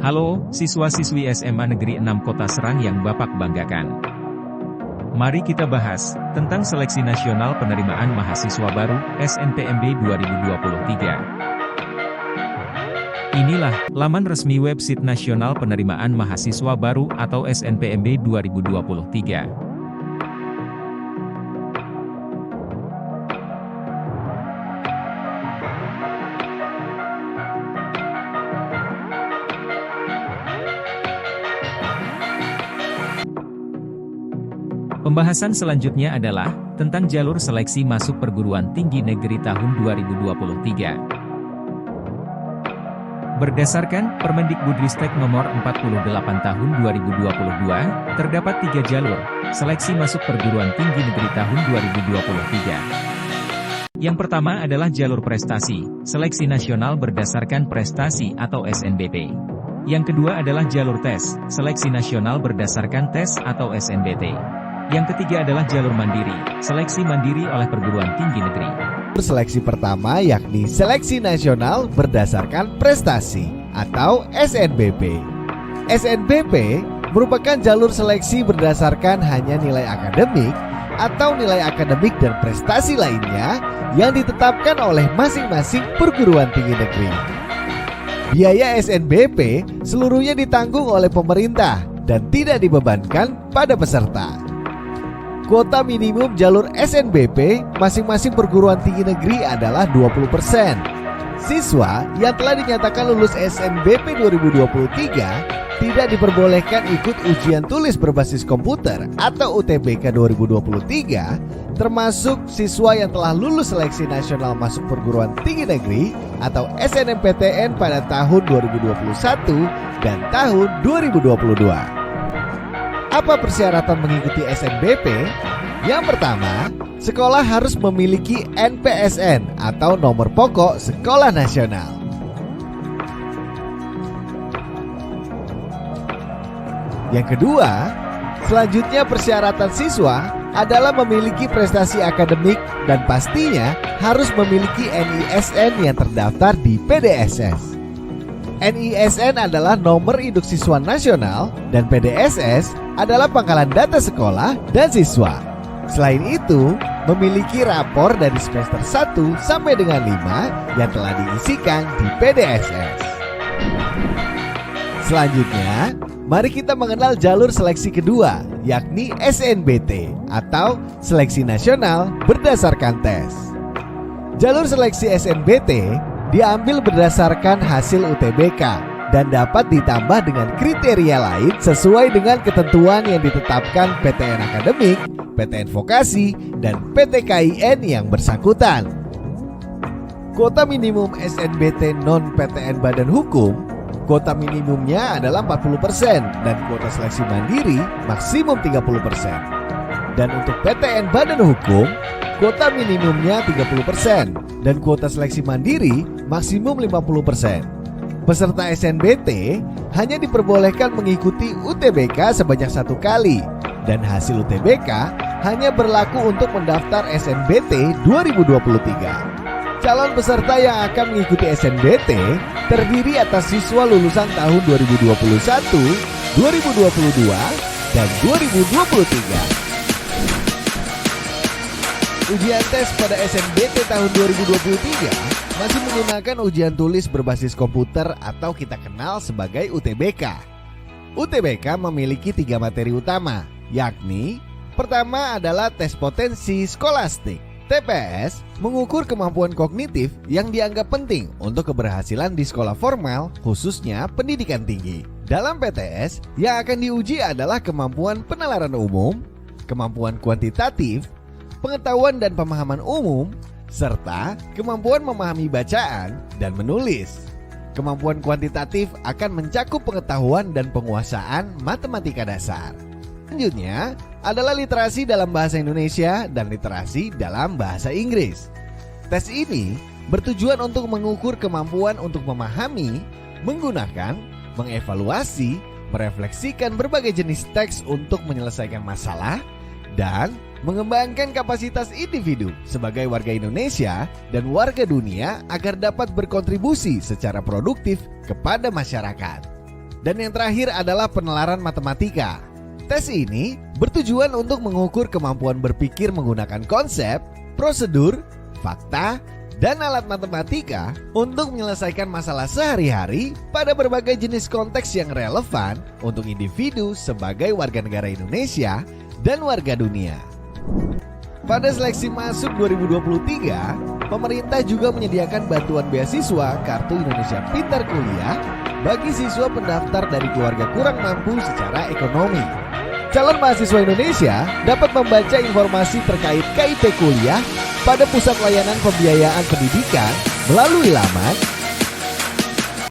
Halo, siswa-siswi SMA Negeri 6 Kota Serang yang Bapak banggakan. Mari kita bahas tentang Seleksi Nasional Penerimaan Mahasiswa Baru (SNPMB) 2023. Inilah laman resmi website Nasional Penerimaan Mahasiswa Baru atau SNPMB 2023. Pembahasan selanjutnya adalah tentang jalur seleksi masuk perguruan tinggi negeri tahun 2023. Berdasarkan Permendikbudristek nomor 48 tahun 2022, terdapat 3 jalur seleksi masuk perguruan tinggi negeri tahun 2023. Yang pertama adalah jalur prestasi, seleksi nasional berdasarkan prestasi atau SNBP. Yang kedua adalah jalur tes, seleksi nasional berdasarkan tes atau SNBT. Yang ketiga adalah jalur mandiri, seleksi mandiri oleh perguruan tinggi negeri. Seleksi pertama yakni seleksi nasional berdasarkan prestasi atau SNBP. SNBP merupakan jalur seleksi berdasarkan hanya nilai akademik atau nilai akademik dan prestasi lainnya yang ditetapkan oleh masing-masing perguruan tinggi negeri. Biaya SNBP seluruhnya ditanggung oleh pemerintah dan tidak dibebankan pada peserta. Kuota minimum jalur SNBP masing-masing perguruan tinggi negeri adalah 20%. Siswa yang telah dinyatakan lulus SNBP 2023 tidak diperbolehkan ikut ujian tulis berbasis komputer atau UTBK 2023, termasuk siswa yang telah lulus seleksi nasional masuk perguruan tinggi negeri atau SNMPTN pada tahun 2021 dan tahun 2022. Apa persyaratan mengikuti SNBP? Yang pertama, sekolah harus memiliki NPSN atau nomor pokok sekolah nasional. Yang kedua, selanjutnya persyaratan siswa adalah memiliki prestasi akademik dan pastinya harus memiliki NISN yang terdaftar di PDSS. NISN adalah nomor induk siswa nasional dan PDSS adalah pangkalan data sekolah dan siswa. Selain itu, memiliki rapor dari semester 1 sampai dengan 5 yang telah diisikan di PDSS. Selanjutnya, mari kita mengenal jalur seleksi kedua, yakni SNBT atau Seleksi Nasional Berdasarkan Tes. Jalur seleksi SNBT diambil berdasarkan hasil UTBK dan dapat ditambah dengan kriteria lain sesuai dengan ketentuan yang ditetapkan PTN Akademik, PTN Vokasi, dan PTKIN yang bersangkutan. Kuota minimum SNBT non-PTN Badan Hukum, kuota minimumnya adalah 40% dan kuota seleksi mandiri maksimum 30%. Dan untuk PTN Badan Hukum, kuota minimumnya 30% dan kuota seleksi mandiri maksimum 50%. Peserta SNBT hanya diperbolehkan mengikuti UTBK sebanyak 1 kali dan hasil UTBK hanya berlaku untuk mendaftar SNBT 2023. Calon peserta yang akan mengikuti SNBT terdiri atas siswa lulusan tahun 2021, 2022, dan 2023. Ujian tes pada SNBT tahun 2023 masih menggunakan ujian tulis berbasis komputer atau kita kenal sebagai UTBK. UTBK memiliki 3 materi utama, yakni pertama adalah tes potensi skolastik. TPS mengukur kemampuan kognitif yang dianggap penting untuk keberhasilan di sekolah formal, khususnya pendidikan tinggi. Dalam PTS, yang akan diuji adalah kemampuan penalaran umum, kemampuan kuantitatif, pengetahuan dan pemahaman umum, serta kemampuan memahami bacaan dan menulis. Kemampuan kuantitatif akan mencakup pengetahuan dan penguasaan matematika dasar. Selanjutnya adalah literasi dalam bahasa Indonesia dan literasi dalam bahasa Inggris. Tes ini bertujuan untuk mengukur kemampuan untuk memahami, menggunakan, mengevaluasi, merefleksikan berbagai jenis teks untuk menyelesaikan masalah, dan mengembangkan kapasitas individu sebagai warga Indonesia dan warga dunia agar dapat berkontribusi secara produktif kepada masyarakat. Dan yang terakhir adalah penelaran matematika. Tes ini bertujuan untuk mengukur kemampuan berpikir menggunakan konsep, prosedur, fakta, dan alat matematika untuk menyelesaikan masalah sehari-hari pada berbagai jenis konteks yang relevan untuk individu sebagai warga negara Indonesia dan warga dunia. Pada seleksi masuk 2023, pemerintah juga menyediakan bantuan beasiswa Kartu Indonesia Pintar Kuliah bagi siswa pendaftar dari keluarga kurang mampu secara ekonomi. Calon mahasiswa Indonesia dapat membaca informasi terkait KIP kuliah pada Pusat Layanan Pembiayaan Pendidikan melalui laman